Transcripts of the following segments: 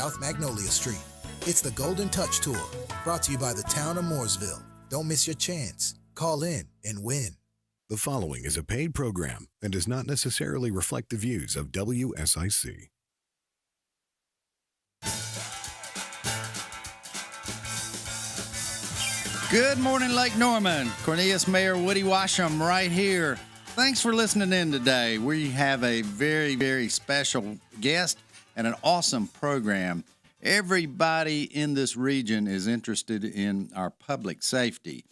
South Magnolia Street. It's the Golden Touch Tour, brought to you by the town of Mooresville. Don't miss your chance. Call in and win. The following is a paid program and does not necessarily reflect the views of WSIC. Good morning, Lake Norman. Cornelius, Mayor Woody Washam right here. Thanks for listening in today. We have a very, very special guest and an awesome program. Everybody in this region is interested in our public safety.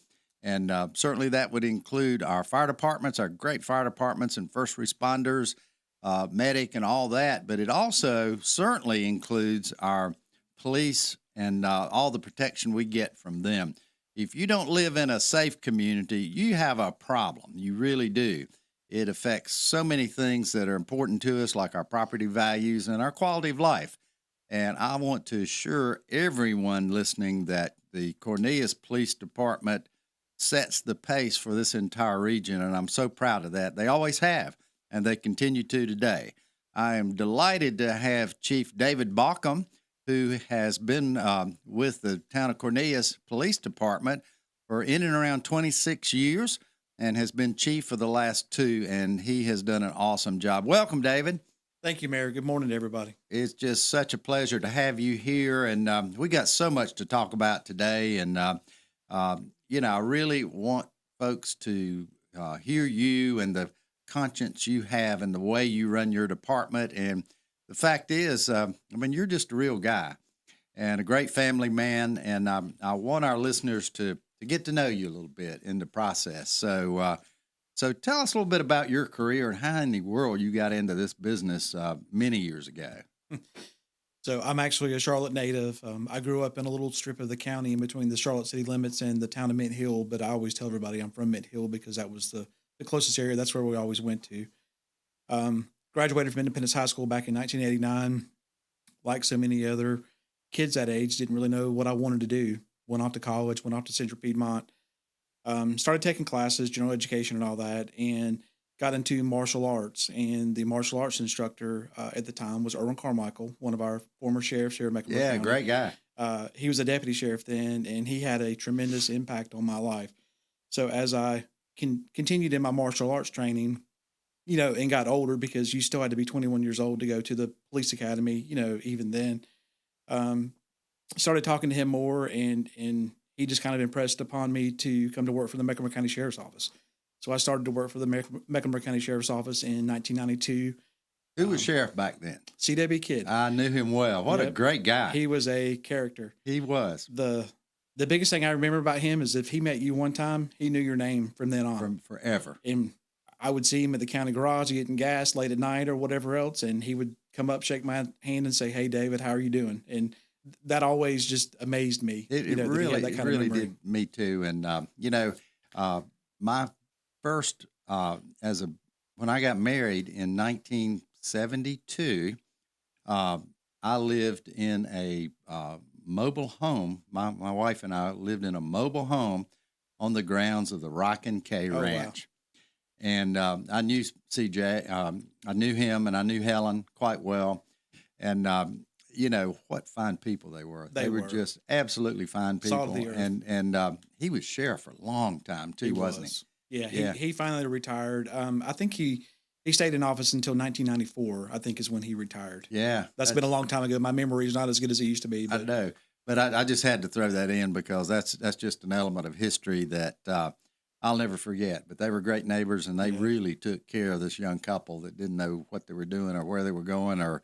And certainly that would include our fire departments, our great fire departments and first responders, medic and all that. But it also certainly includes our police and all the protection we get from them. If you don't live in a safe community, you have a problem. You really do. It affects so many things that are important to us, like our property values and our quality of life. And I want to assure everyone listening that the Cornelius Police Department sets the pace for this entire region, and I'm so proud of that. They always have, and they continue to today. I am delighted to have Chief David Baucom, who has been with the town of Cornelius Police Department for in and around 26 years and has been chief for the last 2, and he has done an awesome job. Welcome, David. Thank you, Mayor. Good morning to everybody. It's just such a pleasure to have you here, and we got so much to talk about today, and I really want folks to hear you and the conscience you have and the way you run your department. And the fact is, you're just a real guy and a great family man, and I want our listeners to get to know you a little bit in the process. So tell us a little bit about your career and how in the world you got into this business many years ago. So I'm actually a Charlotte native. I grew up in a little strip of the county in between the Charlotte city limits and the town of Mint Hill, but I always tell everybody I'm from Mint Hill because that was the closest area. That's where we always went to. Graduated from Independence High School back in 1989. Like so many other kids that age, didn't really know what I wanted to do. Went off to college, went off to Central Piedmont, started taking classes, general education and all that, and got into martial arts. And the martial arts instructor at the time was Erwin Carmichael, one of our former sheriffs here in Mecklenburg County. Yeah, great guy. He was a deputy sheriff then, and he had a tremendous impact on my life. So as I continued in my martial arts training, and got older, because you still had to be 21 years old to go to the police academy, even then, started talking to him more, and he just kind of impressed upon me to come to work for the Mecklenburg County Sheriff's Office. So I started to work for the Mecklenburg County Sheriff's Office in 1992. Who was sheriff back then? C.W. Kidd. I knew him well. What a great guy. He was a character. He was. The biggest thing I remember about him is if he met you one time, he knew your name from then on. From forever. And I would see him at the county garage getting gas late at night or whatever else, and he would come up, shake my hand, and say, "Hey, David, how are you doing?" And that always just amazed me. It really did me too. And my first when I got married in 1972, I lived in a mobile home. My wife and I lived in a mobile home on the grounds of the Rock and K Ranch. Wow. And I knew CJ, I knew him, and I knew Helen quite well. And, what fine people they were. They were just absolutely fine people. Salt of the earth. And he was sheriff for a long time, too, wasn't he? Yeah, he finally retired. I think he stayed in office until 1994, I think is when he retired. Yeah. That's been a long time ago. My memory is not as good as it used to be. But. I know. But I just had to throw that in because that's just an element of history that I'll never forget. But they were great neighbors, and they really took care of this young couple that didn't know what they were doing or where they were going or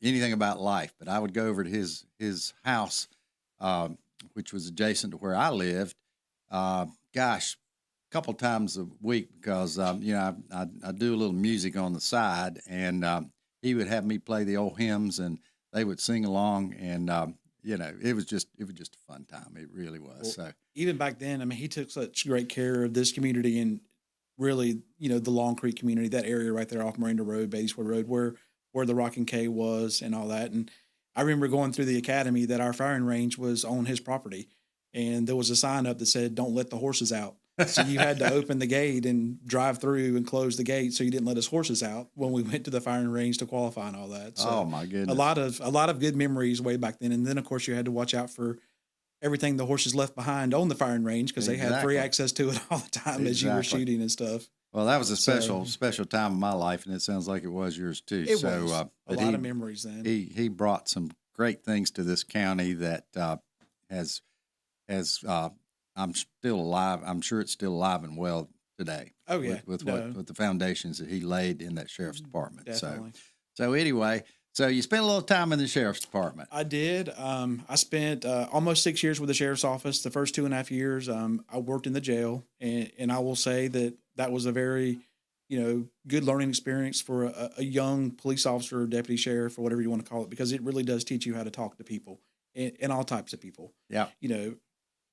anything about life. But I would go over to his house, which was adjacent to where I lived, a couple times a week because, I do a little music on the side, and he would have me play the old hymns, and they would sing along, and it was just a fun time. It really was. Well, so even back then, he took such great care of this community and really, the Long Creek community, that area right there off Miranda Road, Beatty'swood Road, where the Rock and K was and all that. And I remember going through the academy that our firing range was on his property, and there was a sign up that said, "Don't let the horses out." So you had to open the gate and drive through and close the gate, so you didn't let us horses out when we went to the firing range to qualify and all that. So Oh my goodness. a lot of good memories way back then. And then of course you had to watch out for everything the horses left behind on the firing range because they had free access to it all the time as you were shooting and stuff. Well, that was a special time in my life, and it sounds like it was yours too. It was a lot of memories then. He brought some great things to this county that has I'm still alive. I'm sure it's still alive and well today. Oh yeah, with the foundations that he laid in that sheriff's department. Definitely. So anyway, so you spent a little time in the sheriff's department. I did. I spent almost 6 years with the sheriff's office. The first 2.5 years, I worked in the jail, and I will say that was a very, good learning experience for a young police officer, or deputy sheriff, or whatever you want to call it, because it really does teach you how to talk to people and all types of people. Yeah.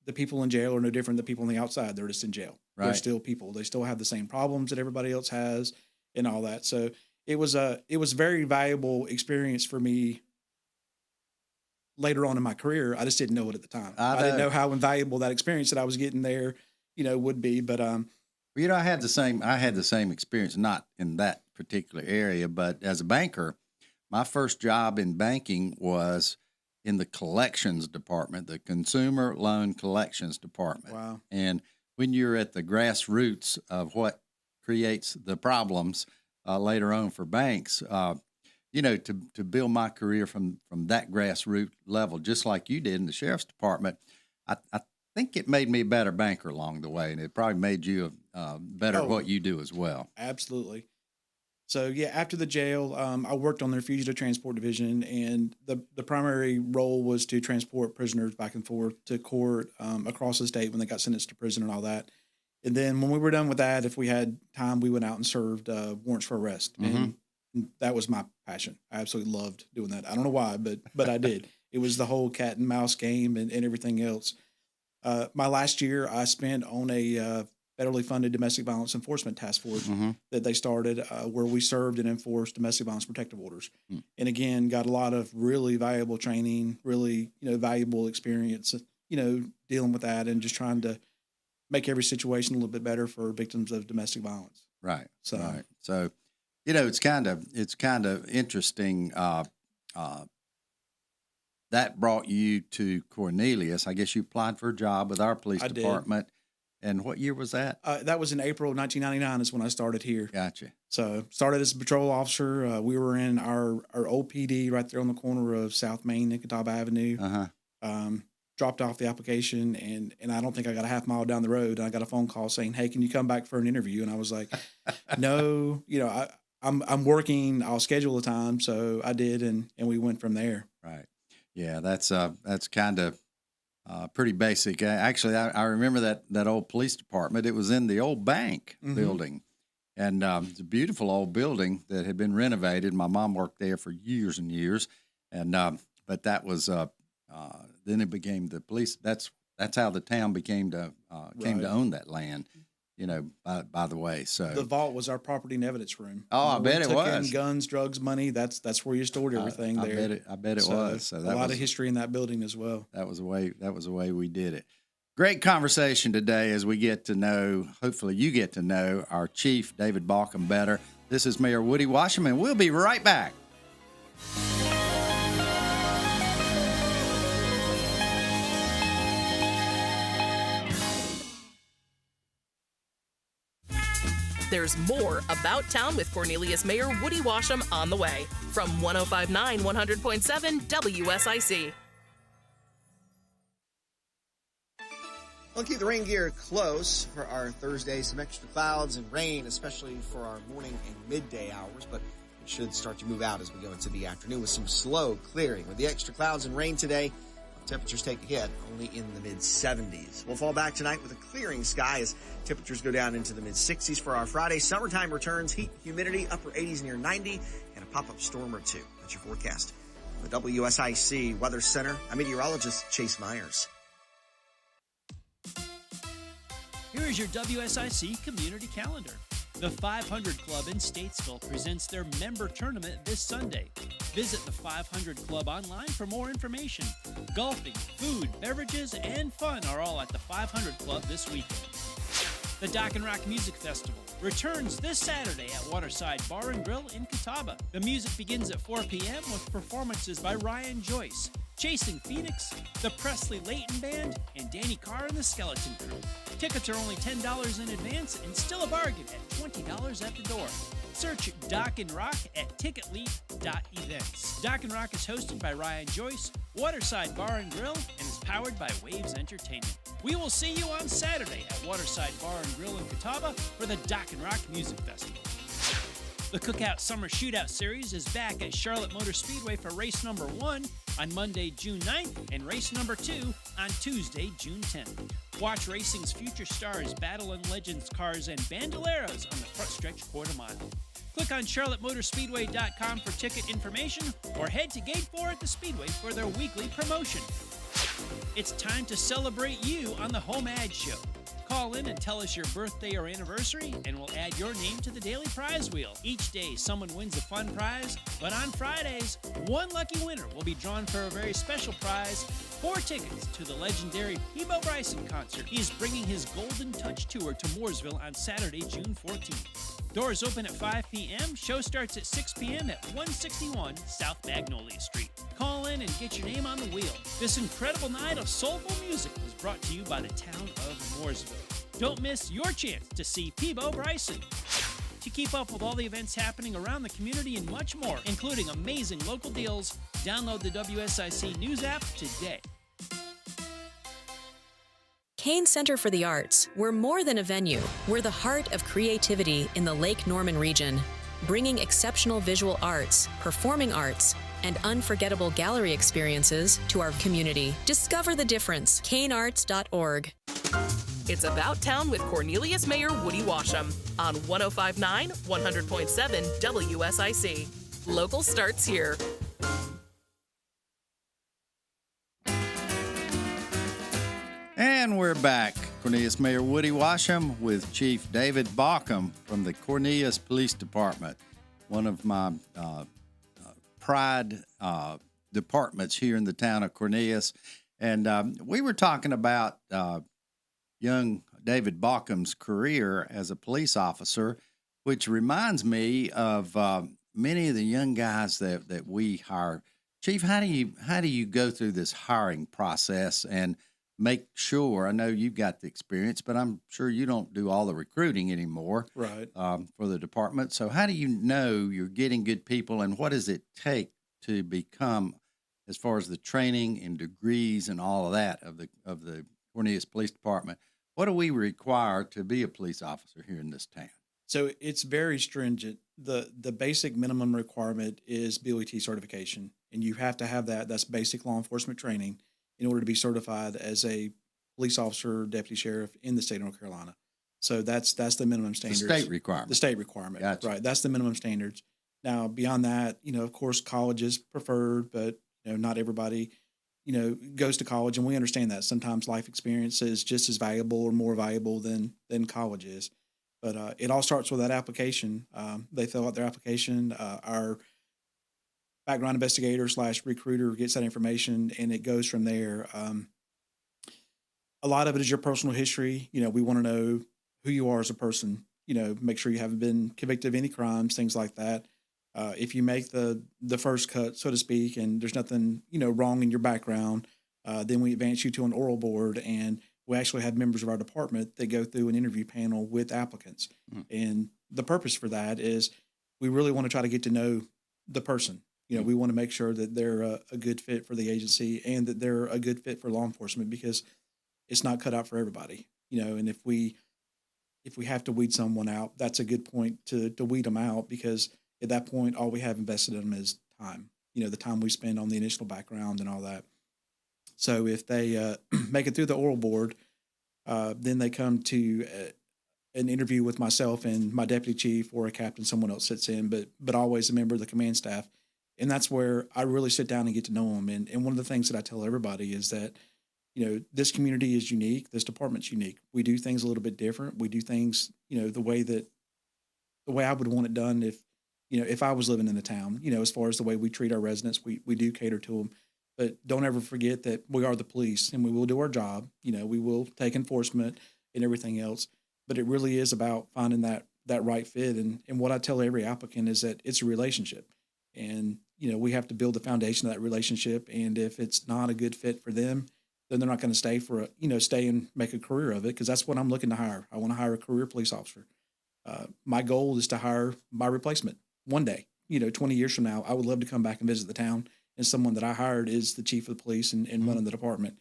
The people in jail are no different than people on the outside. They're just in jail. Right. They're still people. They still have the same problems that everybody else has and all that. So it was a very valuable experience for me later on in my career. I just didn't know it at the time. I didn't know how invaluable that experience that I was getting there, would be. But I had the same experience, not in that particular area, but as a banker, my first job in banking was in the collections department, the consumer loan collections department. Wow. And when you're at the grassroots of what creates the problems later on for banks, to build my career from that grassroots level, just like you did in the sheriff's department, I think it made me a better banker along the way, and it probably made you better at what you do as well. Absolutely. So yeah, after the jail, I worked on their fugitive transport division, and the primary role was to transport prisoners back and forth to court across the state when they got sentenced to prison and all that. And then when we were done with that, if we had time, we went out and served warrants for arrest. Mm-hmm. And that was my passion. I absolutely loved doing that. I don't know why, but I did. It was the whole cat and mouse game and everything else. My last year, I spent on a federally funded domestic violence enforcement task force that they started where we served and enforced domestic violence protective orders. And again, got a lot of really valuable training, really, valuable experience, dealing with that and just trying to make every situation a little bit better for victims of domestic violence. Right. So, it's kind of interesting. That brought you to Cornelius. I guess you applied for a job with our police department. And what year was that? That was in April of 1999 is when I started here. Gotcha. So started as a patrol officer. We were in our old PD right there on the corner of South Main and Catawba Avenue. Dropped off the application, and I don't think I got a half mile down the road, and I got a phone call saying, "Hey, can you come back for an interview?" And I was like, "No, I'm working. I'll schedule a time." So I did, and we went from there. Right. Yeah, that's kind of pretty basic. Actually, I remember that old police department. It was in the old bank building, and it's a beautiful old building that had been renovated. My mom worked there for years and years, and but that was then it became the police. That's how the town came to own that land. By the way, so the vault was our property and evidence room. Oh, I bet it was. Guns, drugs, money. That's where you stored everything there. I bet it was. So that a lot of history in that building as well. That was the way we did it. Great conversation today as we get to know. Hopefully, you get to know our chief, David Baucom, better. This is Mayor Woody Washam, and we'll be right back. There's more About Town with Cornelius Mayor Woody Washam on the way from 105.9 100.7 WSIC. We'll keep the rain gear close for our Thursday. Some extra clouds and rain, especially for our morning and midday hours, but it should start to move out as we go into the afternoon with some slow clearing. With the extra clouds and rain today, temperatures take a hit, only in the mid-70s. We'll fall back tonight with a clearing sky as temperatures go down into the mid-60s for our Friday. Summertime returns, heat, humidity, upper 80s near 90, and a pop-up storm or two. That's your forecast. From the WSIC Weather Center, I'm meteorologist Chase Myers. Here is your WSIC community calendar. The 500 Club in Statesville presents their member tournament this Sunday. Visit the 500 Club online for more information. Golfing, food, beverages, and fun are all at the 500 Club this weekend. The Dock and Rock Music Festival returns this Saturday at Waterside Bar and Grill in Catawba. The music begins at 4 p.m. with performances by Ryan Joyce, Chasing Phoenix, the Presley Layton Band, and Danny Carr and the Skeleton Crew. Tickets are only $10 in advance and still a bargain at $20 at the door. Search Dock and Rock at ticketleap.events. Dock and Rock is hosted by Ryan Joyce, Waterside Bar and Grill, and is powered by Waves Entertainment. We will see you on Saturday at Waterside Bar and Grill in Catawba for the Dock and Rock Music Festival. The Cookout Summer Shootout Series is back at Charlotte Motor Speedway for race number 1 on Monday, June 9th, and race number 2 on Tuesday, June 10th. Watch racing's future stars battle in Legends cars and bandoleros on the front stretch quarter mile. Click on charlottemotorspeedway.com for ticket information or head to Gate 4 at the Speedway for their weekly promotion. It's time to celebrate you on the Home Ad Show. Call in and tell us your birthday or anniversary, and we'll add your name to the daily prize wheel. Each day, someone wins a fun prize, but on Fridays, one lucky winner will be drawn for a very special prize: 4 tickets to the legendary Peabo Bryson concert. He is bringing his Golden Touch Tour to Mooresville on Saturday, June 14th. Doors open at 5 p.m. Show starts at 6 p.m. at 161 South Magnolia Street. Call in and get your name on the wheel. This incredible night of soulful music was brought to you by the town of Mooresville. Don't miss your chance to see Peabo Bryson. To keep up with all the events happening around the community and much more, including amazing local deals, download the WSIC News app today. Kane Center for the Arts. We're more than a venue. We're the heart of creativity in the Lake Norman region, bringing exceptional visual arts, performing arts, and unforgettable gallery experiences to our community. Discover the difference. kanearts.org. It's About Town with Cornelius Mayor Woody Washam on 105.9, 100.7 WSIC. Local starts here. And we're back. Cornelius Mayor Woody Washam with Chief David Baucom from the Cornelius Police Department, one of my pride departments here in the town of Cornelius. And we were talking about young David Baucom's career as a police officer, which reminds me of many of the young guys that we hire. Chief, how do you go through this hiring process and make sure? I know you've got the experience, but I'm sure you don't do all the recruiting anymore, Right. For the department. So how do you know you're getting good people, and what does it take to become, as far as the training and degrees and all of that of the Cornelius Police Department? What do we require to be a police officer here in this town? So it's very stringent. The basic minimum requirement is BOET certification, and you have to have that. That's basic law enforcement training in order to be certified as a police officer, deputy sheriff in the state of North Carolina. So that's the minimum standards. The state requirement. The state requirement. Gotcha. Right. That's the minimum standards. Now, beyond that, of course, college is preferred, but not everybody, goes to college, and we understand that sometimes life experience is just as valuable or more valuable than college is. But it all starts with that application. They fill out their application. Our background investigator / recruiter gets that information, and it goes from there. A lot of it is your personal history. We want to know who you are as a person. Make sure you haven't been convicted of any crimes, things like that. If you make the first cut, so to speak, and there's nothing wrong in your background, then we advance you to an oral board, and we actually have members of our department that go through an interview panel with applicants. And the purpose for that is we really want to try to get to know the person. We want to make sure that they're a good fit for the agency and that they're a good fit for law enforcement, because it's not cut out for everybody. And if we have to weed someone out, that's a good point to weed them out, because at that point, all we have invested in them is time, the time we spend on the initial background and all that. So if they make it through the oral board, then they come to an interview with myself and my deputy chief, or a captain, someone else sits in, but always a member of the command staff. And that's where I really sit down and get to know them. And one of the things that I tell everybody is that, this community is unique. This department's unique. We do things a little bit different. We do things, the way I would want it done if I was living in the town, as far as the way we treat our residents, we do cater to them. But don't ever forget that we are the police, and we will do our job. We will take enforcement and everything else. but it really is about finding that right fit. And what I tell every applicant is that it's a relationship, and we have to build the foundation of that relationship. And if it's not a good fit for them, then they're not going to stay stay and make a career of it, because that's what I'm looking to hire. I want to hire a career police officer. My goal is to hire my replacement one day. 20 years from now, I would love to come back and visit the town, and someone that I hired is the chief of the police and running the department.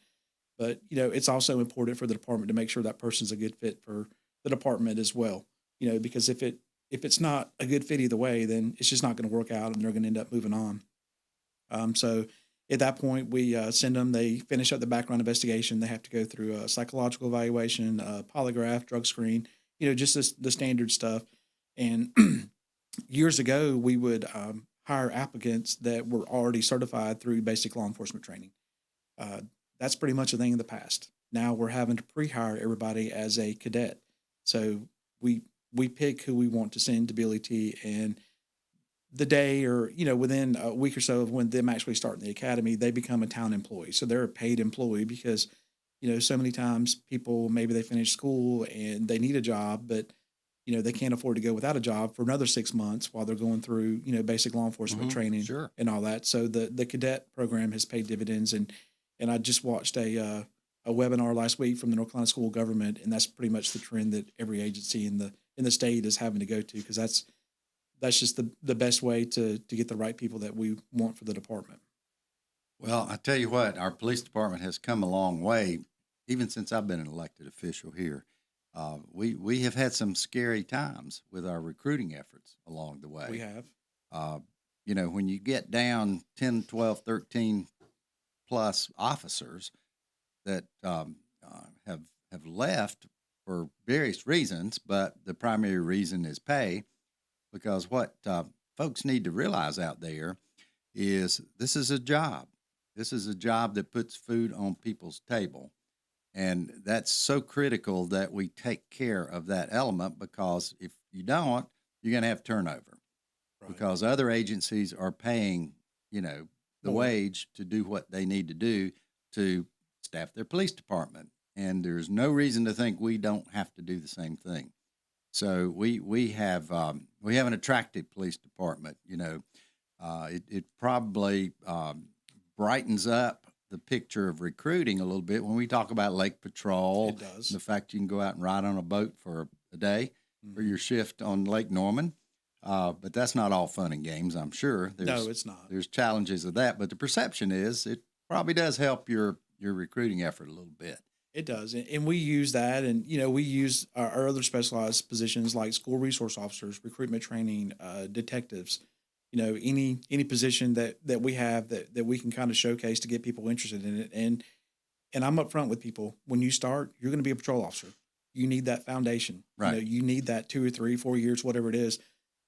But it's also important for the department to make sure that person's a good fit for the department as well. Because if it's not a good fit either way, then it's just not going to work out, and they're going to end up moving on. So at that point, we send them. They finish up the background investigation. They have to go through a psychological evaluation, polygraph, drug screen. Just the standard stuff. And years ago, we would hire applicants that were already certified through basic law enforcement training. That's pretty much a thing in the past. Now we're having to pre-hire everybody as a cadet. So we pick who we want to send to BLET, and the day or, within a week or so of when them actually starting the academy, they become a town employee. So they're a paid employee because, so many times people, maybe they finish school and they need a job, but, they can't afford to go without a job for another 6 months while they're going through, basic law enforcement training and all that. So the cadet program has paid dividends. And I just watched a webinar last week from the North Carolina School Government, and that's pretty much the trend that every agency in the state is having to go to, because that's just the best way to get the right people that we want for the department. Well, I tell you what, our police department has come a long way, even since I've been an elected official here. We have had some scary times with our recruiting efforts along the way. We have. When you get down 10, 12, 13 plus officers that have left for various reasons, but the primary reason is pay, because what folks need to realize out there is this is a job. This is a job that puts food on people's table. And that's so critical that we take care of that element, because if you don't, you're going to have turnover. Right. Because other agencies are paying, the wage to do what they need to do to staff their police department. And there's no reason to think we don't have to do the same thing. So we have an attractive police department. It probably brightens up the picture of recruiting a little bit when we talk about lake patrol. It does. The fact you can go out and ride on a boat for a day for your shift on Lake Norman. But that's not all fun and games, I'm sure. No, it's not. There's challenges of that, but the perception is it probably does help your recruiting effort a little bit. It does. And we use that, and, we use our other specialized positions like school resource officers, recruitment training, detectives, any position that we have that we can kind of showcase to get people interested in it. And I'm upfront with people. When you start, you're going to be a patrol officer. You need that foundation. Right. You need that 2 or 3, 4 years, whatever it is,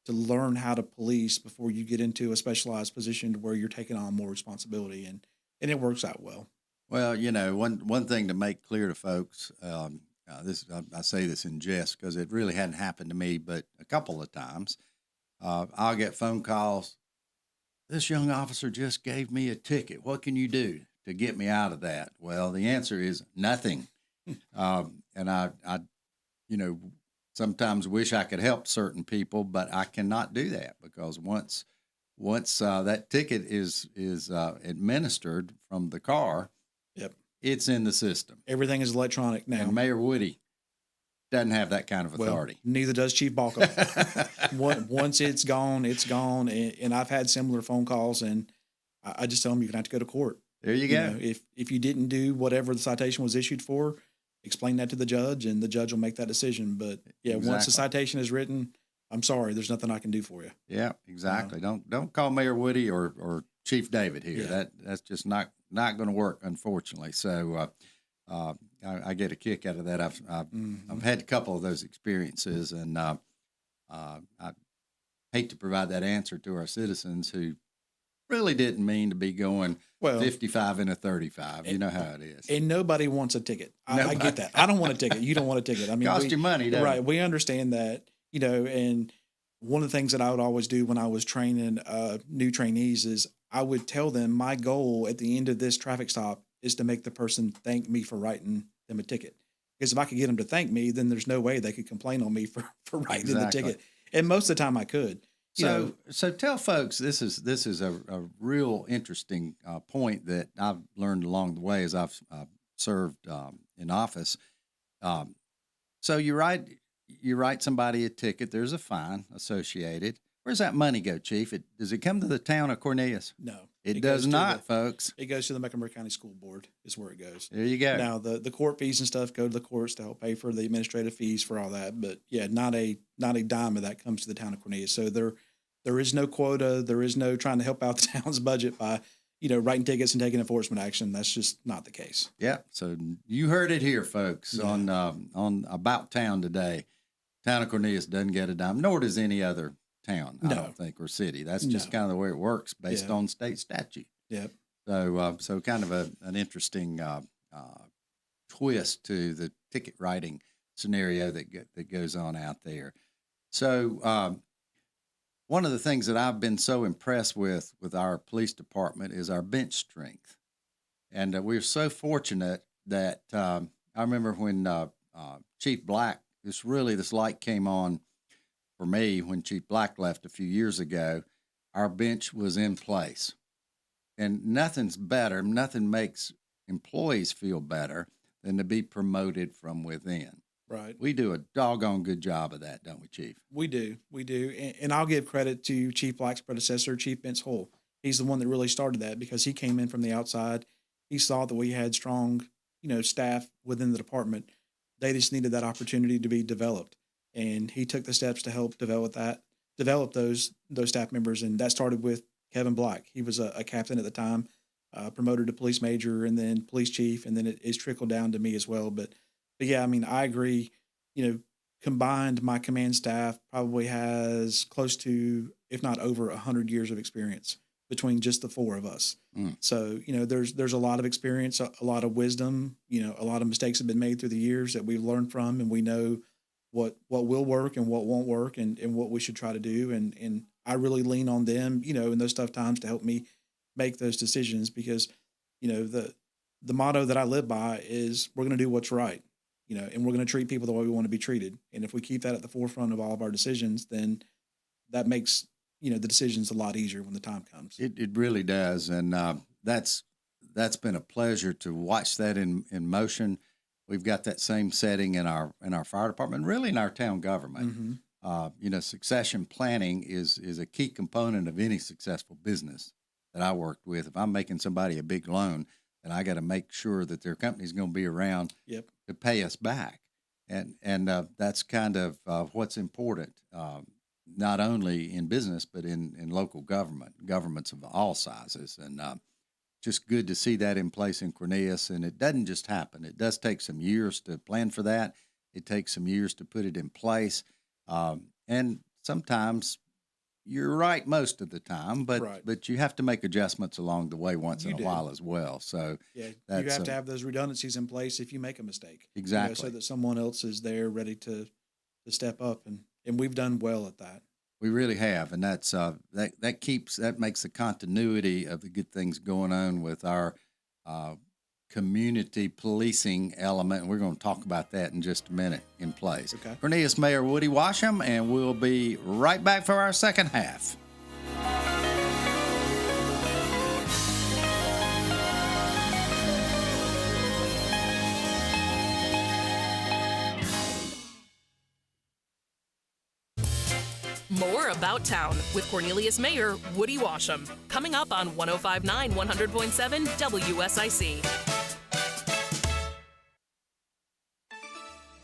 to learn how to police before you get into a specialized position to where you're taking on more responsibility, and it works out well. Well, one thing to make clear to folks, I say this in jest because it really hadn't happened to me, but a couple of times, I'll get phone calls. This young officer just gave me a ticket. What can you do to get me out of that? Well, the answer is nothing. And I sometimes wish I could help certain people, but I cannot do that, because once that ticket is administered from the car, yep, it's in the system. Everything is electronic now. And Mayor Woody doesn't have that kind of authority. Well, neither does Chief Baucom. Once it's gone, it's gone. And I've had similar phone calls, and I just tell them you're going to have to go to court. There you go. If you didn't do whatever the citation was issued for, explain that to the judge, and the judge will make that decision. But Exactly. Once the citation is written, I'm sorry, there's nothing I can do for you. Yeah, exactly. Don't call Mayor Woody or Chief David here. Yeah. That's just not going to work, unfortunately. So I get a kick out of that. I've had a couple of those experiences, and I hate to provide that answer to our citizens who really didn't mean to be going 55 and a 35. You know how it is. And nobody wants a ticket. I get that. I don't want a ticket. You don't want a ticket. I mean, cost you money, doesn't right? it? We understand that, and one of the things that I would always do when I was training new trainees is I would tell them my goal at the end of this traffic stop is to make the person thank me for writing them a ticket. Because if I could get them to thank me, then there's no way they could complain on me for writing the Exactly. ticket. And most of the time I could. So tell folks, this is a real interesting point that I've learned along the way as I've served in office. So you write somebody a ticket. There's a fine associated. Where's that money go, Chief? Does it come to the town of Cornelius? No, It does not, folks. It goes to the Mecklenburg County School Board is where it goes. There you go. Now the court fees and stuff go to the courts to help pay for the administrative fees for all that. But yeah, not a dime of that comes to the town of Cornelius. So there is no quota. There is no trying to help out the town's budget by, writing tickets and taking enforcement action. That's just not the case. Yeah. So you heard it here, folks, on About Town today. Town of Cornelius doesn't get a dime, nor does any other town, I don't think, or city. That's just kind of the way it works based on state statute. Yep. So kind of an interesting twist to the ticket writing scenario that goes on out there. So one of the things that I've been so impressed with our police department is our bench strength. And we're so fortunate that I remember when Chief Black, this light came on for me when Chief Black left a few years ago. Our bench was in place. And nothing makes employees feel better than to be promoted from within. Right. We do a doggone good job of that, don't we, Chief? We do. And I'll give credit to Chief Black's predecessor, Chief Vince Hull. He's the one that really started that because he came in from the outside. He saw that we had strong, staff within the department. They just needed that opportunity to be developed. And he took the steps to help develop those staff members. And that started with Kevin Black. He was a captain at the time, promoted to police major and then police chief. And then it's trickled down to me as well. But yeah, I mean, I agree, combined, my command staff probably has close to, if not over 100 years of experience between just the four of us. So, there's a lot of experience, a lot of wisdom, a lot of mistakes have been made through the years that we've learned from, and we know what will work and what won't work and what we should try to do. And I really lean on them, in those tough times to help me make those decisions because, the motto that I live by is we're going to do what's right, and we're going to treat people the way we want to be treated. And if we keep that at the forefront of all of our decisions, then that makes, the decisions a lot easier when the time comes. It really does. And that's been a pleasure to watch that in motion. We've got that same setting in our fire department, really in our town government. Mm-hmm. Succession planning is a key component of any successful business that I worked with. If I'm making somebody a big loan, then I got to make sure that their company's going to be around to pay us back. And that's kind of what's important, not only in business, but in local governments of all sizes. And just good to see that in place in Cornelius. And it doesn't just happen. It does take some years to plan for that. It takes some years to put it in place. And sometimes you're right most of the time, but you have to make adjustments along the way once in a while as well. So you have to have those redundancies in place if you make a mistake. Exactly. So that someone else is there ready to step up. And we've done well at that. We really have, and that's that makes the continuity of the good things going on with our community policing element, and we're going to talk about that in just a minute in place. Okay. Cornelius Mayor Woody Washam, and we'll be right back for our second half. More About Town with Cornelius Mayor Woody Washam. Coming up on 105.9 100.7 WSIC.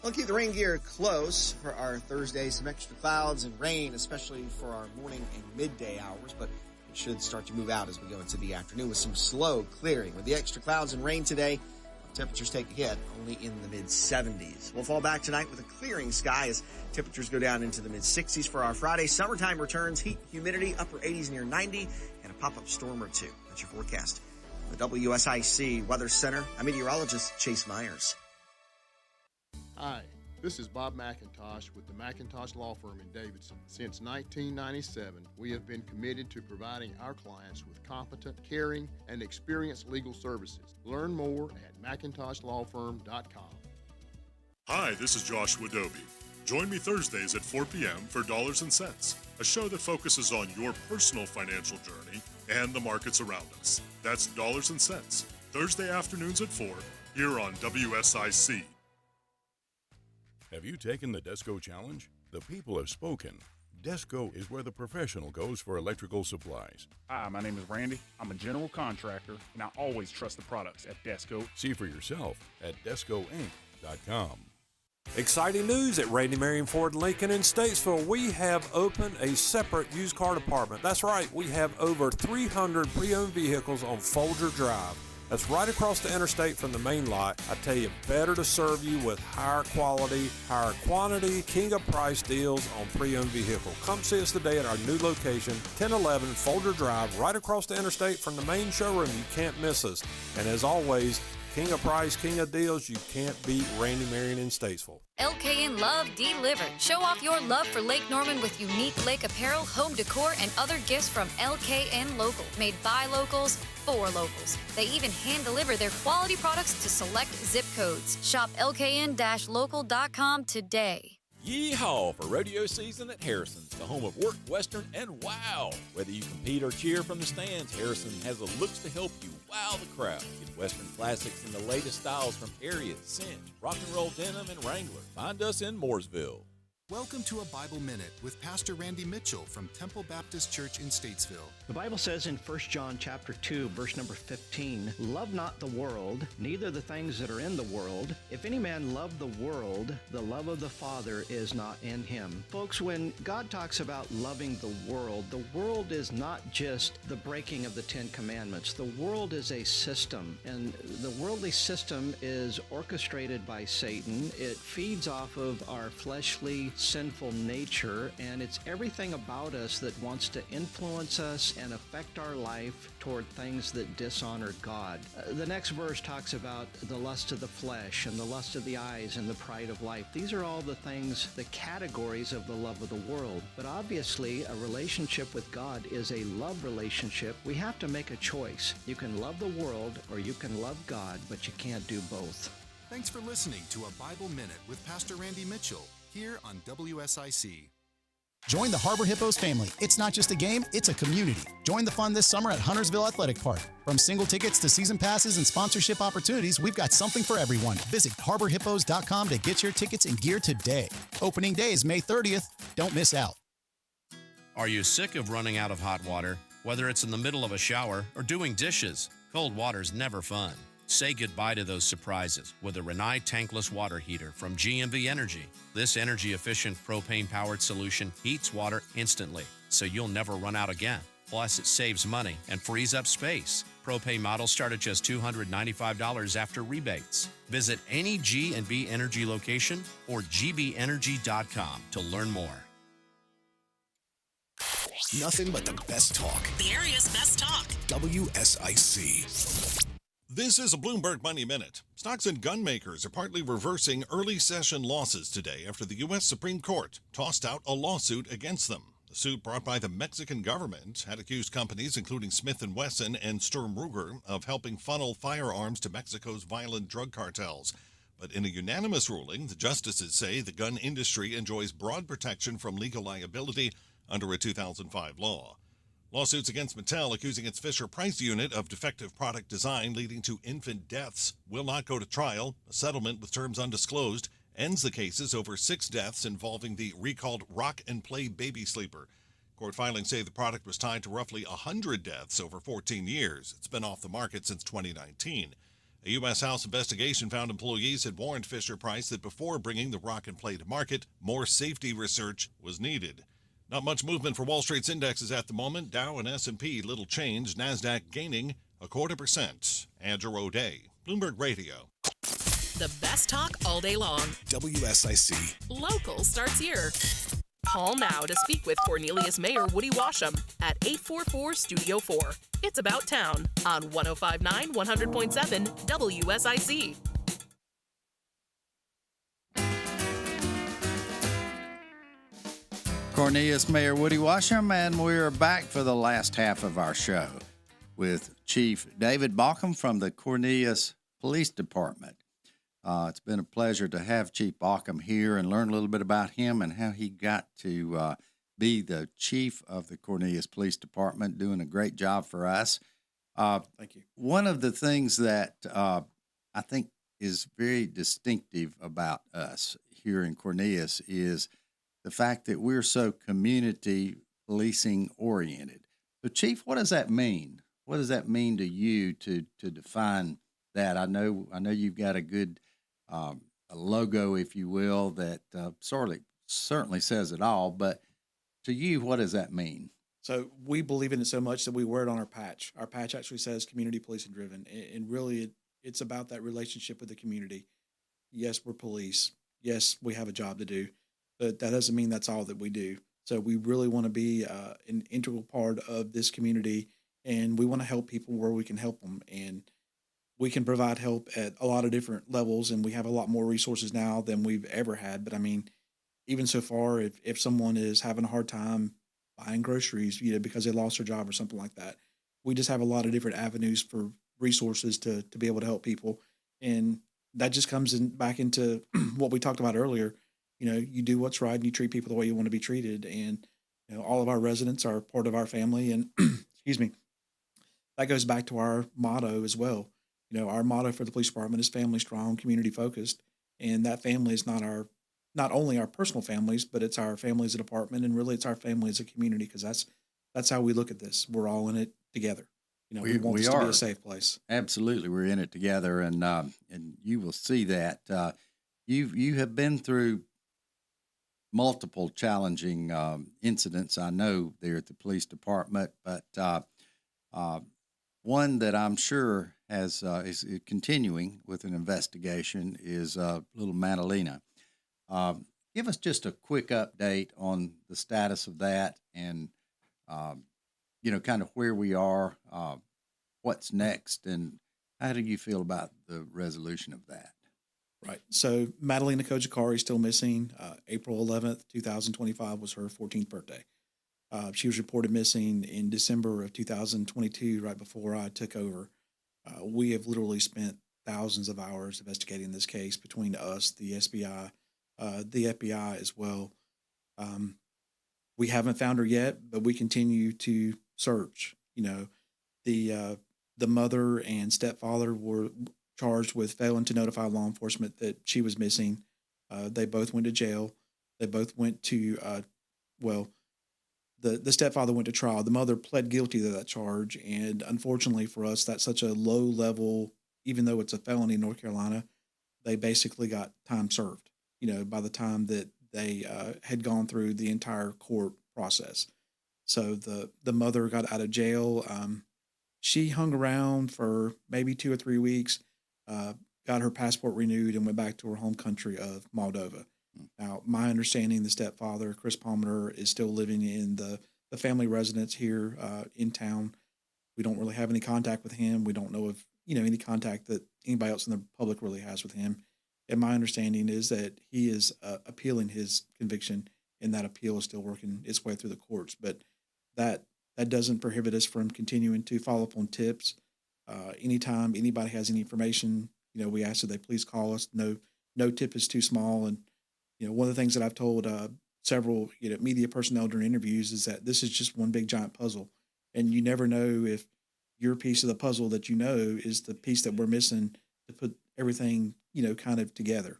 We'll keep the rain gear close for our Thursday. Some extra clouds and rain, especially for our morning and midday hours, but it should start to move out as we go into the afternoon with some slow clearing. With the extra clouds and rain today, temperatures take a hit, only in the mid-70s. We'll fall back tonight with a clearing sky as temperatures go down into the mid-60s for our Friday. Summertime returns, heat, humidity, upper 80s near 90, and a pop-up storm or two. That's your forecast. The WSIC Weather Center, I'm meteorologist Chase Myers. Hi, this is Bob McIntosh with the McIntosh Law Firm in Davidson. Since 1997, we have been committed to providing our clients with competent, caring, and experienced legal services. Learn more at McIntoshLawFirm.com. Hi, this is Joshua Dobie. Join me Thursdays at 4 p.m. for Dollars and Cents, a show that focuses on your personal financial journey and the markets around us. That's Dollars and Cents, Thursday afternoons at 4, here on WSIC. Have you taken the Desco Challenge? The people have spoken. Desco is where the professional goes for electrical supplies. Hi, my name is Randy. I'm a general contractor, and I always trust the products at Desco. See for yourself at DescoInc.com. Exciting news at Randy Marion Ford Lincoln in Statesville. We have opened a separate used car department. That's right, we have over 300 pre-owned vehicles on Folger Drive. That's right across the interstate from the main lot. I tell you, better to serve you with higher quality, higher quantity, king of price deals on pre-owned vehicle. Come see us today at our new location, 1011 Folger Drive, right across the interstate from the main showroom. You can't miss us. And as always, king of price, king of deals, you can't beat Randy Marion in Statesville. LKN Love Delivered. Show off your love for Lake Norman with unique lake apparel, home decor, and other gifts from LKN Local. Made by locals, for locals. They even hand deliver their quality products to select zip codes. Shop lkn-local.com today. Yeehaw for rodeo season at Harrison's, the home of work, western, and wow. Whether you compete or cheer from the stands, Harrison has the looks to help you wow the crowd. Get western classics in the latest styles from Harriet, Cinch, Rock and Roll Denim, and Wrangler. Find us in Mooresville. Welcome to a Bible Minute with Pastor Randy Mitchell from Temple Baptist Church in Statesville. The Bible says in 1 John chapter 2, verse number 15, "Love not the world, neither the things that are in the world. If any man love the world, the love of the Father is not in him." Folks, when God talks about loving the world is not just the breaking of the Ten Commandments. The world is a system, and the worldly system is orchestrated by Satan. It feeds off of our fleshly sinful nature, and it's everything about us that wants to influence us and affect our life toward things that dishonor God. The next verse talks about the lust of the flesh and the lust of the eyes and the pride of life. These are all the things, the categories of the love of the world. But obviously, a relationship with God is a love relationship. We have to make a choice. You can love the world or you can love God, but you can't do both. Thanks for listening to a Bible Minute with Pastor Randy Mitchell here on WSIC. Join the Harbor Hippos family. It's not just a game, it's a community. Join the fun this summer at Huntersville Athletic Park. From single tickets to season passes and sponsorship opportunities, we've got something for everyone. Visit harborhippos.com to get your tickets and gear today. Opening day is May 30th. Don't miss out. Are you sick of running out of hot water? Whether it's in the middle of a shower or doing dishes, cold water's never fun. Say goodbye to those surprises with a Rinnai tankless water heater from GMV Energy. This energy-efficient propane-powered solution heats water instantly, so you'll never run out again. Plus, it saves money and frees up space. Propane models start at just $295 after rebates. Visit any G&V Energy location or gbenergy.com to learn more. Nothing but the best talk. The area's best talk. WSIC. This is a Bloomberg Money Minute. Stocks and gun makers are partly reversing early session losses today after the U.S. Supreme Court tossed out a lawsuit against them. The suit brought by the Mexican government had accused companies including Smith & Wesson and Sturm Ruger of helping funnel firearms to Mexico's violent drug cartels. But in a unanimous ruling, the justices say the gun industry enjoys broad protection from legal liability under a 2005 law. Lawsuits against Mattel accusing its Fisher-Price unit of defective product design leading to infant deaths will not go to trial. A settlement with terms undisclosed ends the cases over 6 deaths involving the recalled Rock and Play baby sleeper. Court filings say the product was tied to roughly 100 deaths over 14 years. It's been off the market since 2019. A U.S. House investigation found employees had warned Fisher-Price that before bringing the Rock and Play to market, more safety research was needed. Not much movement for Wall Street's indexes at the moment. Dow and S&P little change. NASDAQ gaining 0.25%. Andrew O'Day, Bloomberg Radio. The best talk all day long. WSIC. Local starts here. Call now to speak with Cornelius Mayor Woody Washam at 844-STUDIO-4. It's About Town on 105.9 100.7 WSIC. Cornelius Mayor Woody Washam, and we're back for the last half of our show with Chief David Baucom from the Cornelius Police Department. It's been a pleasure to have Chief Baucom here and learn a little bit about him and how he got to be the chief of the Cornelius Police Department, doing a great job for us. Thank you. One of the things that I think is very distinctive about us here in Cornelius is the fact that we're so community policing oriented. So, Chief, what does that mean? What does that mean to you to define that? I know you've got a good a logo, if you will, that certainly says it all. But to you, what does that mean? So we believe in it so much that we wear it on our patch. Our patch actually says community policing driven. And really, it's about that relationship with the community. Yes, we're police. Yes, we have a job to do. But that doesn't mean that's all that we do. So we really want to be an integral part of this community, and we want to help people where we can help them. And we can provide help at a lot of different levels, and we have a lot more resources now than we've ever had. But I mean, even so far, if someone is having a hard time buying groceries, because they lost their job or something like that, we just have a lot of different avenues for resources to be able to help people. And that just comes back into what we talked about earlier. You do what's right and you treat people the way you want to be treated. And, all of our residents are part of our family. And excuse me, that goes back to our motto as well. Our motto for the police department is family strong, community focused. And that family is not only our personal families, but it's our family as a department, and really it's our family as a community, because that's how we look at this. We're all in it together. We want this to be a safe place. Absolutely, we're in it together, and you will see that. You have been through multiple challenging incidents, I know, there at the police department, but one that I'm sure is continuing with an investigation is little Madalena. Give us just a quick update on the status of that, and kind of where we are, what's next, and how do you feel about the resolution of that? Right. So Madalena Kojikari is still missing. April 11th, 2025 was her 14th birthday. She was reported missing in December of 2022, right before I took over. We have literally spent thousands of hours investigating this case between us, the SBI, the FBI as well. We haven't found her yet, but we continue to search. The mother and stepfather were charged with failing to notify law enforcement that she was missing. They both went to jail. They both went to, the stepfather went to trial. The mother pled guilty to that charge. And unfortunately for us, that's such a low level, even though it's a felony in North Carolina, they basically got time served, by the time that they had gone through the entire court process. So the mother got out of jail. She hung around for maybe 2 or 3 weeks, got her passport renewed, and went back to her home country of Moldova. Now, my understanding, the stepfather, Chris Palmer, is still living in the family residence here in town. We don't really have any contact with him. We don't know of any contact that anybody else in the public really has with him. And my understanding is that he is appealing his conviction, and that appeal is still working its way through the courts. But that doesn't prohibit us from continuing to follow up on tips. Anytime anybody has any information, we ask that they please call us. No tip is too small. And one of the things that I've told several media personnel during interviews is that this is just one big giant puzzle, and you never know if your piece of the puzzle that is the piece that we're missing to put everything kind of together.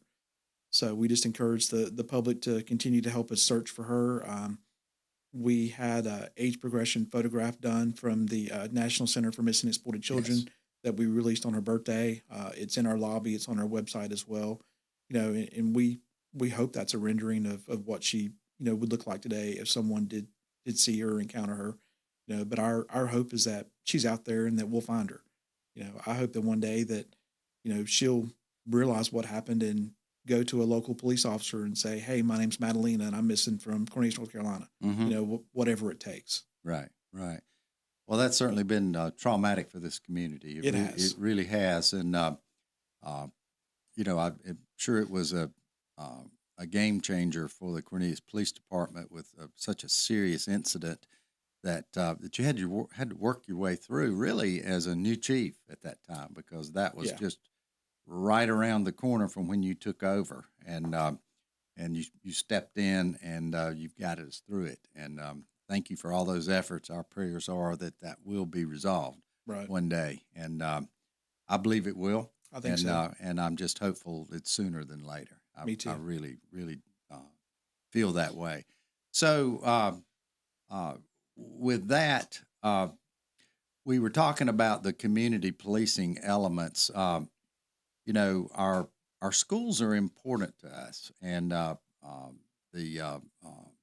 So we just encourage the public to continue to help us search for her. We had a age progression photograph done from the National Center for Missing and Exploited Children that we released on her birthday. It's in our lobby. It's on our website as well. And we hope that's a rendering of what she would look like today if someone did see her or encounter her. But our hope is that she's out there and that we'll find her. I hope that one day that she'll realize what happened and go to a local police officer and say, "Hey, my name's Madalena and I'm missing from Cornelius, North Carolina." Mm-hmm. Whatever it takes. Right. Well, that's certainly been traumatic for this community. It has. It really has, and I'm sure it was a game changer for the Cornelius Police Department with such a serious incident that you had to work your way through, really, as a new chief at that time, because that was just right around the corner from when you took over, and you stepped in, and you've guided us through it. And thank you for all those efforts. Our prayers are that will be resolved one day, and I believe it will. I think so. And I'm just hopeful it's sooner than later. Me too. I really, really feel that way. So with that, we were talking about the community policing elements. You know, our schools are important to us, and the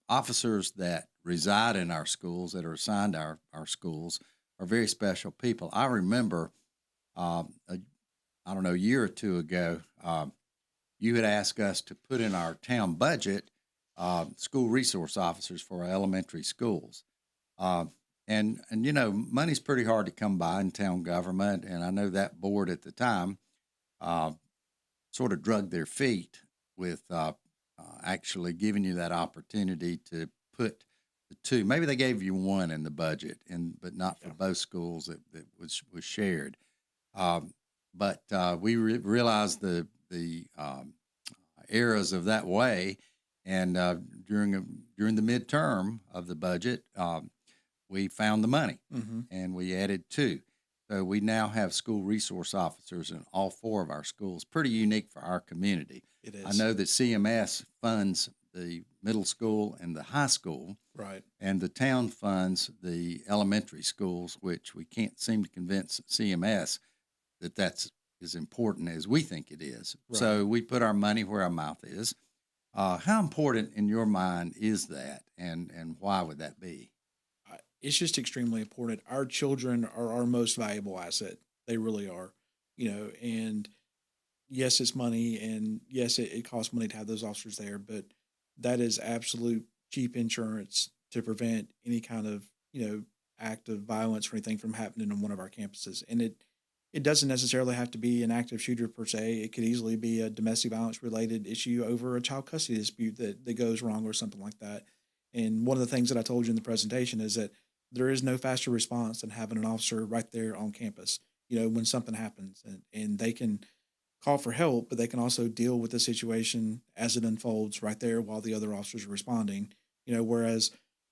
officers that reside in our schools, that are assigned to our schools, are very special people. I remember, I don't know, a year or two ago, you had asked us to put in our town budget school resource officers for our elementary schools. And you know, money's pretty hard to come by in town government, and I know that board at the time sort of drugged their feet with actually giving you that opportunity to put the two. Maybe they gave you one in the budget, but not for both schools that was shared. But we realized the errors of that way, and during the midterm of the budget, we found the money, and we added two. So we now have school resource officers in all four of our schools. Pretty unique for our community. It is. I know that CMS funds the middle school and the high school. Right. And the town funds the elementary schools, which we can't seem to convince CMS that that's as important as we think it is. Right. So we put our money where our mouth is. How important in your mind is that, and why would that be? It's just extremely important. Our children are our most valuable asset. They really are, you know, and yes, it's money, and yes, it costs money to have those officers there, but that is absolute cheap insurance to prevent any kind of, you know, act of violence or anything from happening on one of our campuses. And it doesn't necessarily have to be an active shooter per se. It could easily be a domestic violence related issue over a child custody dispute that goes wrong or something like that. And one of the things that I told you in the presentation is that there is no faster response than having an officer right there on campus, you know, when something happens, and they can call for help, but they can also deal with the situation as it unfolds right there while the other officers are responding, you know, whereas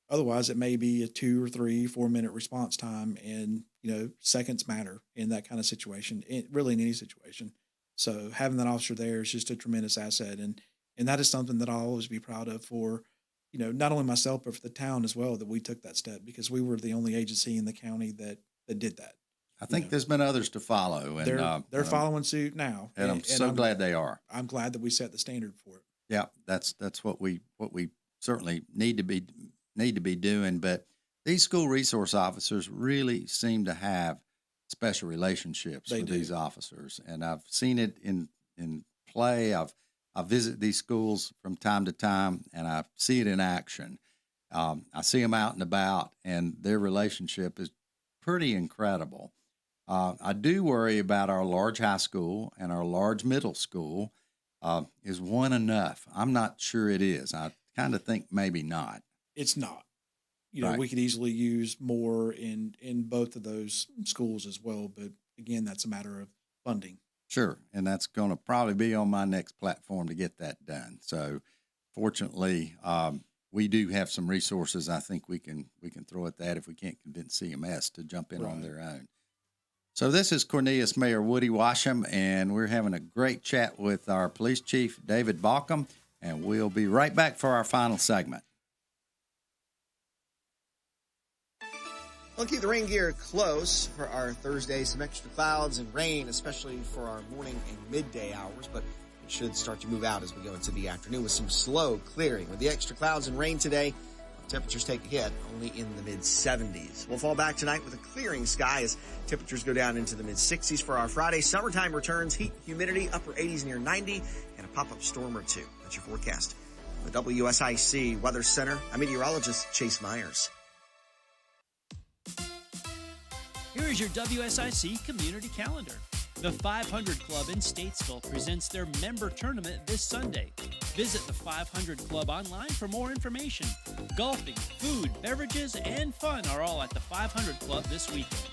otherwise it may be a 2 or 3, 4 minute response time, and, you know, seconds matter in that kind of situation, really in any situation. So having that officer there is just a tremendous asset. And that is something that I'll always be proud of for, you know, not only myself, but for the town as well, that we took that step, because we were the only agency in the county that did that. I think there's been others to follow, and they're following suit now. And I'm so glad they are. I'm glad that we set the standard for it. Yeah, that's what we certainly need to be doing. But these school resource officers really seem to have special relationships with these officers, and I've seen it in play. I visit these schools from time to time, and I see it in action. I see them out and about, and their relationship is pretty incredible. I do worry about our large high school and our large middle school. Is one enough? I'm not sure it is. I kind of think maybe not. It's not. You know, we could easily use more in both of those schools as well. But again, that's a matter of funding. Sure, and that's going to probably be on my next platform to get that done. So, fortunately, we do have some resources. I think we can throw at that if we can't convince CMS to jump in on their own. So, this is Cornelius Mayor Woody Washam, and we're having a great chat with our police chief, David Baucom, and we'll be right back for our final segment. We'll keep the rain gear close for our Thursday. Some extra clouds and rain, especially for our morning and midday hours, but it should start to move out as we go into the afternoon with some slow clearing. With the extra clouds and rain today, temperatures take a hit, only in the mid-70s. We'll fall back tonight with a clearing sky as temperatures go down into the mid-60s for our Friday. Summertime returns, heat, humidity, upper 80s near 90, and a pop-up storm or two. That's your forecast. From the WSIC Weather Center, I'm meteorologist Chase Myers. Here is your WSIC community calendar. The 500 Club in Statesville presents their member tournament this Sunday. Visit the 500 Club online for more information. Golfing, food, beverages, and fun are all at the 500 Club this weekend.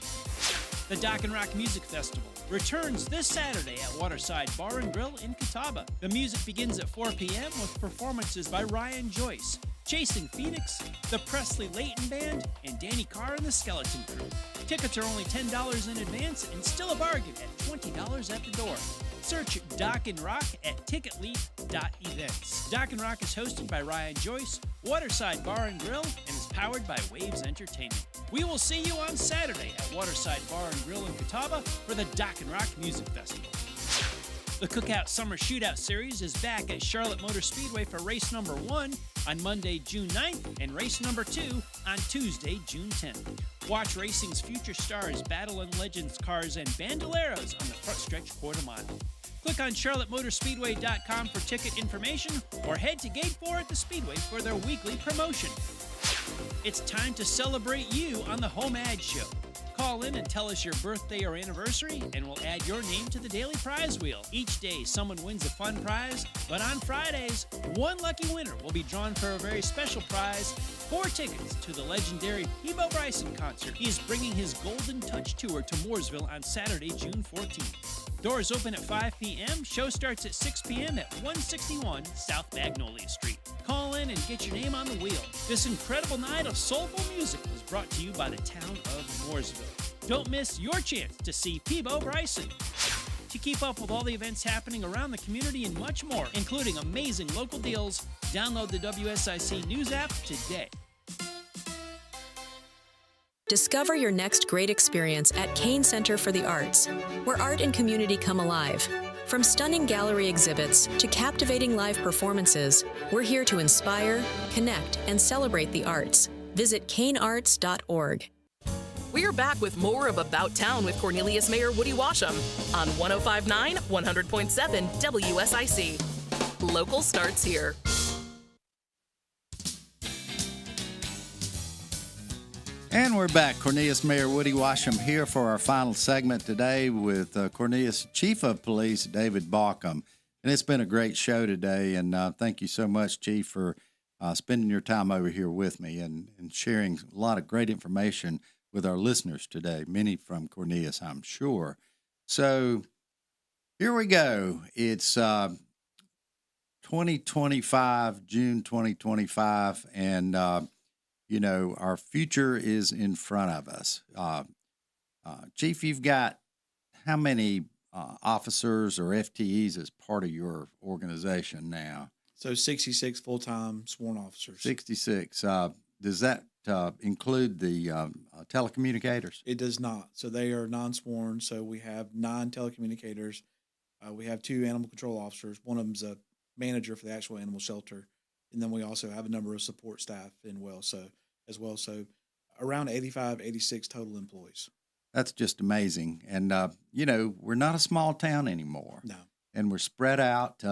The Dock and Rock Music Festival returns this Saturday at Waterside Bar and Grill in Catawba. The music begins at 4 p.m. with performances by Ryan Joyce, Chasing Phoenix, the Presley Layton Band, and Danny Carr and the Skeleton Crew. Tickets are only $10 in advance and still a bargain at $20 at the door. Search Dock and Rock at ticketleap.events. Dock and Rock is hosted by Ryan Joyce, Waterside Bar and Grill, and is powered by Waves Entertainment. We will see you on Saturday at Waterside Bar and Grill in Catawba for the Dock and Rock Music Festival. The Cookout Summer Shootout Series is back at Charlotte Motor Speedway for race number 1 on Monday, June 9th, and race number 2 on Tuesday, June 10th. Watch racing's future stars battle in Legends cars and bandoleros on the front stretch quarter mile. Click on charlottemotorspeedway.com for ticket information or head to Gate 4 at the Speedway for their weekly promotion. It's time to celebrate you on the Home Ad Show. Call in and tell us your birthday or anniversary, and we'll add your name to the daily prize wheel. Each day, someone wins a fun prize, but on Fridays, one lucky winner will be drawn for a very special prize: 4 tickets to the legendary Peebo Bryson concert. He is bringing his Golden Touch Tour to Mooresville on Saturday, June 14th. Doors open at 5 p.m. Show starts at 6 p.m. at 161 South Magnolia Street. Call in and get your name on the wheel. This incredible night of soulful music was brought to you by the town of Mooresville. Don't miss your chance to see Peebo Bryson. To keep up with all the events happening around the community and much more, including amazing local deals, download the WSIC News app today. Discover your next great experience at Kane Center for the Arts, where art and community come alive. From stunning gallery exhibits to captivating live performances, we're here to inspire, connect, and celebrate the arts. Visit kanearts.org. We're back with more of About Town with Cornelius Mayor Woody Washam on 105.9, 100.7 WSIC. Local starts here. And we're back. Cornelius Mayor Woody Washam here for our final segment today with Cornelius Chief of Police David Baucom. And it's been a great show today. And thank you so much, Chief, for spending your time over here with me and sharing a lot of great information with our listeners today, many from Cornelius, I'm sure. So here we go. It's 2025, June 2025, and you know, our future is in front of us. Chief, you've got how many officers or FTEs as part of your organization now? So 66 full-time sworn officers. 66. Does that include the telecommunicators? It does not. So they are non-sworn. So we have 9 telecommunicators. We have 2 animal control officers. One of them's a manager for the actual animal shelter. And then we also have a number of support staff as well. So around 85, 86 total employees. That's just amazing. And, you know, we're not a small town anymore. No. And we're spread out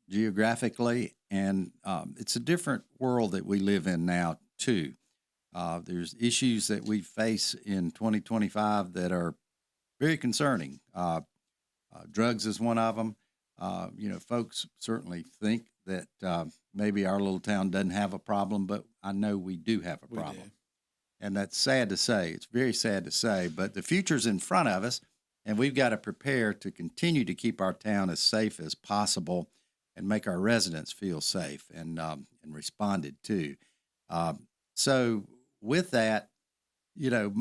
geographically, and it's a different world that we live in now, too. There's issues that we face in 2025 that are very concerning. Drugs is one of them. You know, folks certainly think that maybe our little town doesn't have a problem, but I know we do have a problem. do. And that's sad to say. It's very sad to say, but the future's in front of us, and we've got to prepare to continue to keep our town as safe as possible and make our residents feel safe and responded to. So with that, you know,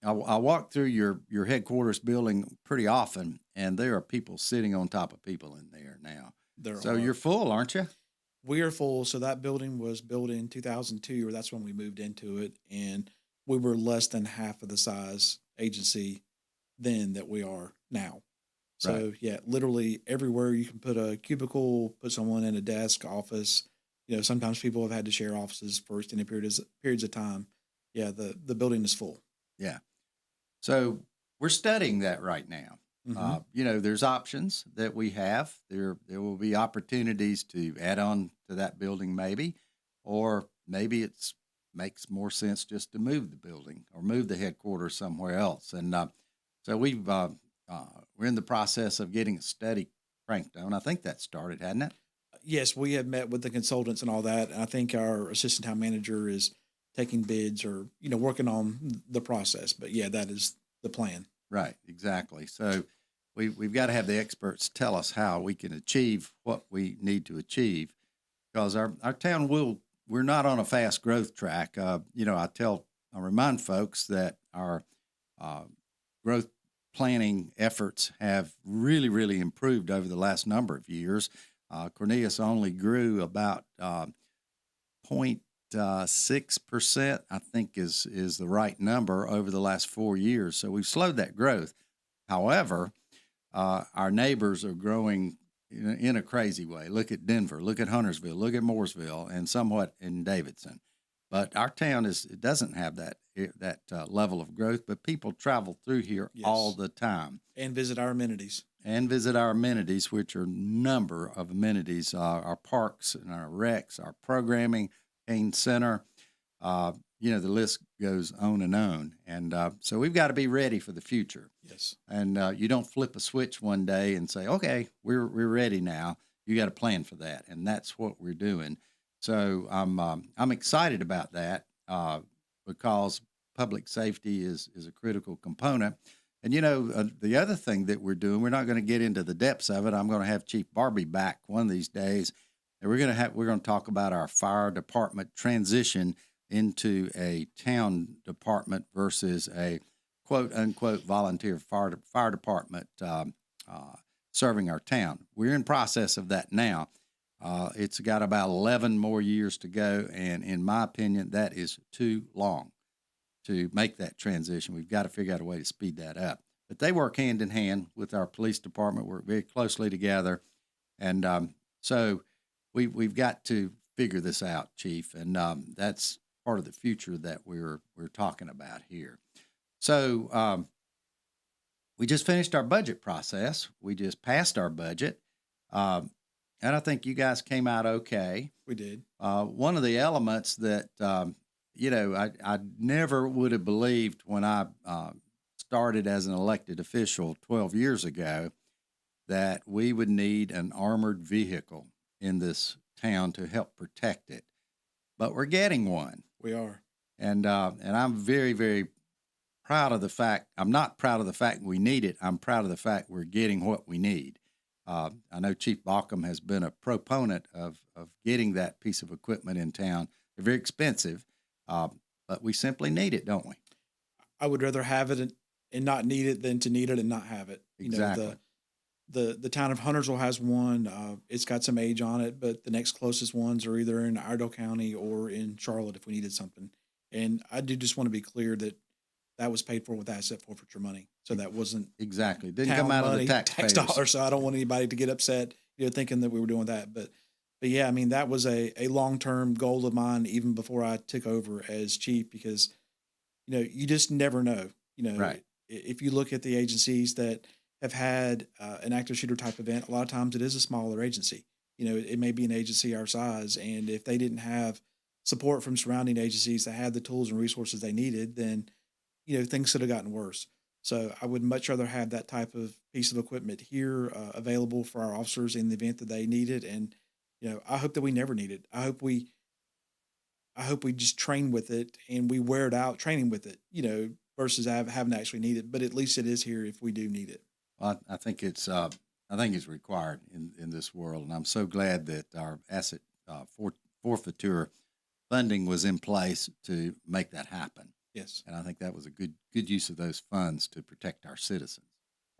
I walk through your headquarters building pretty often, and there are people sitting on top of people in there now. So you're full, aren't you? We are full. So that building was built in 2002, or that's when we moved into it. And we were less than half of the size agency then that we are now. So, Right. yeah, literally everywhere you can put a cubicle, put someone in a desk, office. You know, sometimes people have had to share offices for extended periods of time. Yeah, the building is full. Yeah. So we're studying that right now. Mhm. You know, there's options that we have. There will be opportunities to add on to that building maybe, or maybe it's makes more sense just to move the building or move the headquarters somewhere else. And so we're in the process of getting a study cranked on. I think that started, hadn't it? Yes, we have met with the consultants and all that. And I think our assistant town manager is taking bids or, you know, working on the process. But yeah, that is the plan. Right, exactly. So we've got to have the experts tell us how we can achieve what we need to achieve, because our town we're not on a fast growth track. I remind folks that our growth planning efforts have really, really improved over the last number of years. Cornelius only grew about 0.6%, I think is the right number over the last 4 years. So we've slowed that growth. However, our neighbors are growing in a crazy way. Look at Denver, look at Huntersville, look at Mooresville, and somewhat in Davidson. But our town it doesn't have that level of growth, but people travel through here all the time. And visit our amenities. Which are a number of amenities, our parks and our recs, our programming, Kane Center. The list goes on and on. And so we've got to be ready for the future. Yes. And you don't flip a switch one day and say, okay, we're ready now. You got to plan for that. And that's what we're doing. So I'm excited about that because public safety is a critical component. And, the other thing that we're doing, we're not going to get into the depths of it. I'm going to have Chief Barbie back one of these days. And we're going to talk about our fire department transition into a town department versus a quote unquote volunteer fire department serving our town. We're in process of that now. It's got about 11 more years to go, and in my opinion, that is too long to make that transition. We've got to figure out a way to speed that up. But they work hand in hand with our police department, work very closely together, and so we've got to figure this out, Chief, and that's part of the future that we're talking about here. So we just finished our budget process. We just passed our budget. And I think you guys came out okay. We did. One of the elements that, I never would have believed when I started as an elected official 12 years ago that we would need an armored vehicle in this town to help protect it. But we're getting one. We are. And I'm very, very proud of the fact. I'm not proud of the fact we need it. I'm proud of the fact we're getting what we need. I know Chief Baucom has been a proponent of getting that piece of equipment in town. They're very expensive, but we simply need it, don't we? I would rather have it and not need it than to need it and not have it. Exactly. The town of Huntersville has one. It's got some age on it, but the next closest ones are either in Iredell County or in Charlotte if we needed something. And I do just want to be clear that was paid for with asset forfeiture money. So that wasn't exactly didn't come out of the tax dollars. So I don't want anybody to get upset, thinking that we were doing that. But yeah, I mean, that was a long-term goal of mine even before I took over as chief, because, you just never know, right. If you look at the agencies that have had an active shooter type event, a lot of times it is a smaller agency. It may be an agency our size. And if they didn't have support from surrounding agencies that had the tools and resources they needed, then, things could have gotten worse. So I would much rather have that type of piece of equipment here available for our officers in the event that they need it. And, I hope that we never need it. I hope we just train with it and we wear it out training with it, versus having to actually need it. But at least it is here if we do need it. Well, I think it's required in this world. And I'm so glad that our asset forfeiture funding was in place to make that happen. Yes. And I think that was a good use of those funds to protect our citizens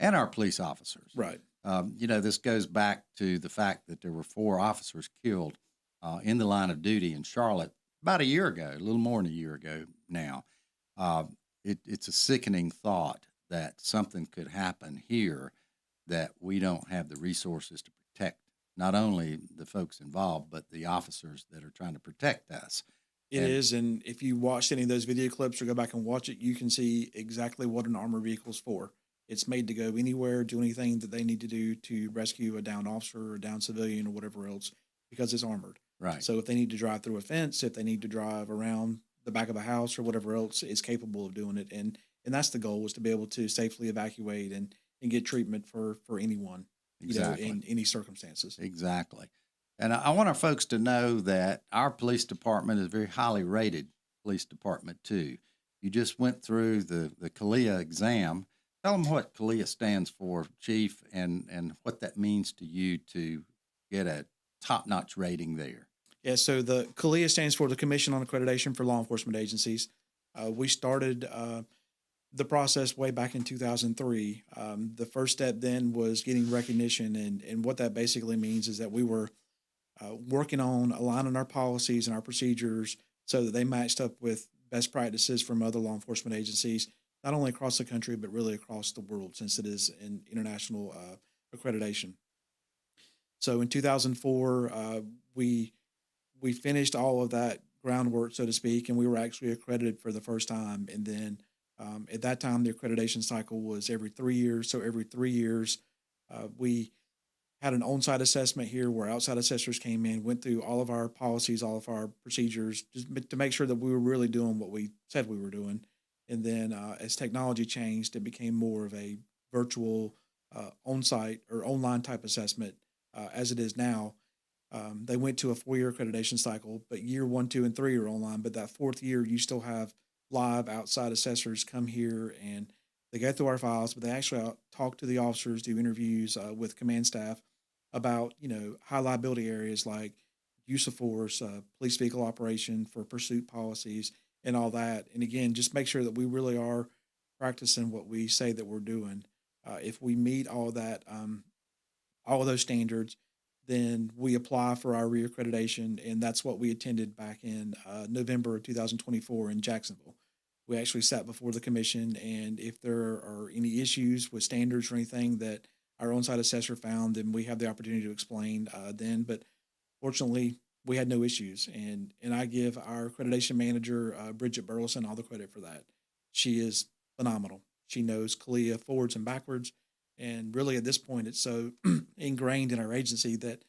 and our police officers. Right. This goes back to the fact that there were 4 officers killed in the line of duty in Charlotte about a year ago, a little more than a year ago now. It's a sickening thought that something could happen here that we don't have the resources to protect not only the folks involved, but the officers that are trying to protect us. It is, and if you watched any of those video clips or go back and watch it, you can see exactly what an armored vehicle is for. It's made to go anywhere, do anything that they need to do to rescue a downed officer or a downed civilian or whatever else, because it's armored. Right. So if they need to drive through a fence, if they need to drive around the back of a house or whatever else, it's capable of doing it. And that's the goal, is to be able to safely evacuate and get treatment for anyone, Exactly. in any circumstances. Exactly. And I want our folks to know that our police department is a very highly rated police department too. You just went through the CALIA exam. Tell them what CALIA stands for, Chief, and what that means to you to get a top-notch rating there. Yeah, so the CALIA stands for the Commission on Accreditation for Law Enforcement Agencies. We started the process way back in 2003. The first step then was getting recognition, and what that basically means is that we were working on aligning our policies and our procedures so that they matched up with best practices from other law enforcement agencies, not only across the country, but really across the world, since it is an international accreditation. So in 2004, we finished all of that groundwork, so to speak, and we were actually accredited for the first time. And then at that time, the accreditation cycle was every 3 years. So every 3 years, we had an on-site assessment here where outside assessors came in, went through all of our policies, all of our procedures, just to make sure that we were really doing what we said we were doing. And then as technology changed, it became more of a virtual on-site or online type assessment as it is now. They went to a 4-year accreditation cycle, but year 1, 2, and 3 are online. But that 4th year, you still have live outside assessors come here and they go through our files, but they actually talk to the officers, do interviews with command staff about, high liability areas like use of force, police vehicle operation for pursuit policies, and all that. And again, just make sure that we really are practicing what we say that we're doing. If we meet all of that, all of those standards, then we apply for our reaccreditation, and that's what we attended back in November of 2024 in Jacksonville. We actually sat before the commission, and if there are any issues with standards or anything that our on-site assessor found, then we have the opportunity to explain then. But fortunately, we had no issues, and I give our accreditation manager, Bridget Burleson, all the credit for that. She is phenomenal. She knows CALIA forwards and backwards, and really at this point, it's so ingrained in our agency that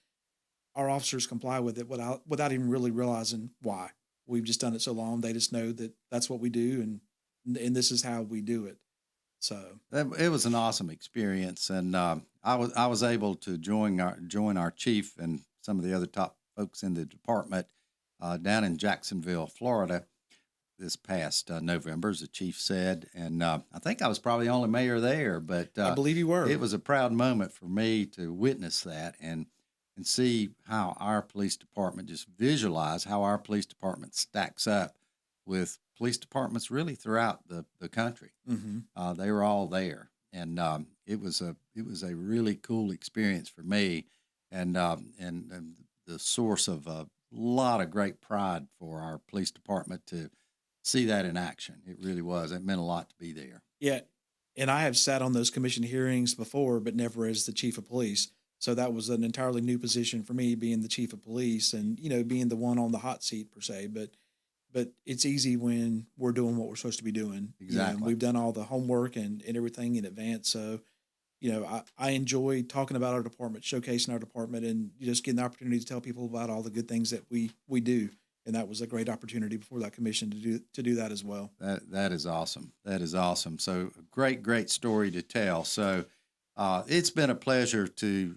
our officers comply with it without even really realizing why. We've just done it so long; they just know that that's what we do, and this is how we do it. So it was an awesome experience, and I was able to join our chief and some of the other top folks in the department down in Jacksonville, Florida, this past November, as the chief said, and I think I was probably the only mayor there, but I believe you were. It was a proud moment for me to witness that and see how our police department, just visualize how our police department stacks up with police departments really throughout the country. Mm-hmm. They were all there, and it was a really cool experience for me, and the source of a lot of great pride for our police department to see that in action. It really was. It meant a lot to be there. Yeah, and I have sat on those commission hearings before, but never as the chief of police. So that was an entirely new position for me, being the chief of police and, being the one on the hot seat per se. But it's easy when we're doing what we're supposed to be doing. Exactly. We've done all the homework and everything in advance. So, I enjoy talking about our department, showcasing our department, and just getting the opportunity to tell people about all the good things that we do. And that was a great opportunity before that commission to do that as well. That is awesome. That is awesome. So great story to tell. So it's been a pleasure to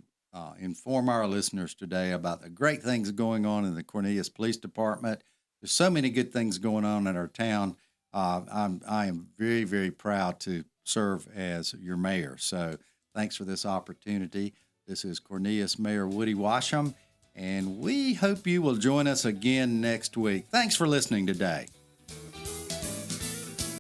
inform our listeners today about the great things going on in the Cornelius Police Department. There's so many good things going on in our town. I am very, very proud to serve as your mayor. So thanks for this opportunity. This is Cornelius Mayor Woody Washam, and we hope you will join us again next week. Thanks for listening today.